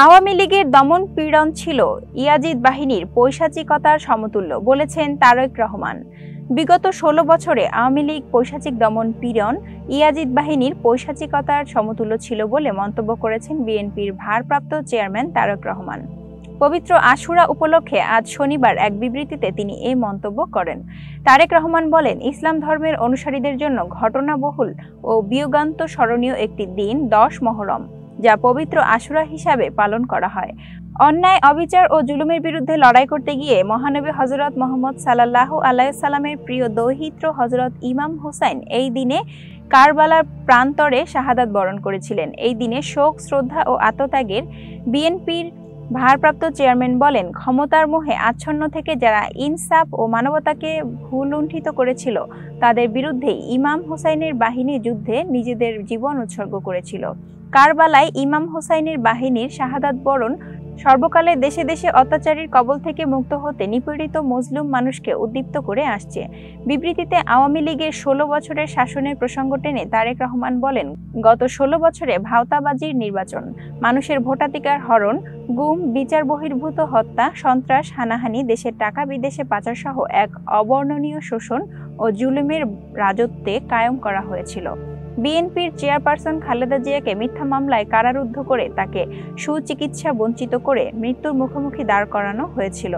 আওয়ামী লীগের দমন পীড়ন ছিল ইয়াজিদ বাহিনীর পৈশাচিকতার সমতুল্য, বলেছেন তারেক রহমান। বিগত ১৬ বছরে আওয়ামী লীগ পৈশাচিক দমন পীড়ন ইয়াজিদ বাহিনীর পৈশাচিকতার সমতুল্য ছিল বলে মন্তব্য করেছেন বিএনপির ভারপ্রাপ্ত চেয়ারম্যান তারেক রহমান। পবিত্র আশুরা উপলক্ষে আজ শনিবার এক বিবৃতিতে তিনি এই মন্তব্য করেন। তারেক রহমান বলেন, ইসলাম ধর্মের অনুসারীদের জন্য ঘটনাবহুল ও বিয়োগান্ত স্মরণীয় একটি দিন ১০ মুহররম, যা পবিত্র আশুরা হিসাবে পালন করা হয়। অন্যায়, অবিচার ও জুলুমের বিরুদ্ধে লড়াই করতে গিয়ে মহানবী হযরত মুহাম্মদ সাল্লাল্লাহু আলাইহি সাল্লামের প্রিয় দৌহিত্র হযরত ইমাম হুসাইন এই দিনে কারবালার প্রান্তরে শাহাদাত বরণ করেছিলেন। এই দিনে শোক, শ্রদ্ধা ও আত্মত্যাগের বিএনপির ভারপ্রাপ্ত চেয়ারম্যান বলেন, ক্ষমতার মোহে আচ্ছন্ন থেকে যারা ইনসাফ ও মানবতাকে ভুলুণ্ঠিত করেছিল, তাদের বিরুদ্ধেই ইমাম হুসাইনের বাহিনী যুদ্ধে নিজেদের জীবন উৎসর্গ করেছিল। কারবালায় ইমাম হুসাইনের বাহিনীর শাহাদাত বরণ সর্বকালে দেশে দেশে অত্যাচারীর কবল থেকে মুক্ত হতে নিপীড়িত মজলুম মানুষকে উদ্দীপ্ত করে আসছে। বিবৃতিতে আওয়ামী লীগের ১৬ বছরের শাসনের প্রসঙ্গ টেনে তারেক রহমান বলেন, গত ১৬ বছরে ভাওতাবাজির নির্বাচন, মানুষের ভোটাধিকার হরণ, গুম, বিচার বহির্ভূত হত্যা, সন্ত্রাস, হানাহানি, দেশের টাকা বিদেশে পাচার সহ এক অবর্ণনীয় শোষণ ও জুলুমের রাজত্বে কায়েম করা হয়েছিল। বিএনপির চেয়ারপারসন খালেদা জিয়াকে মিথ্যা মামলায় কারারুদ্ধ করে তাকে সুচিকিৎসা বঞ্চিত করে মৃত্যুর মুখোমুখি দাঁড় করানো হয়েছিল।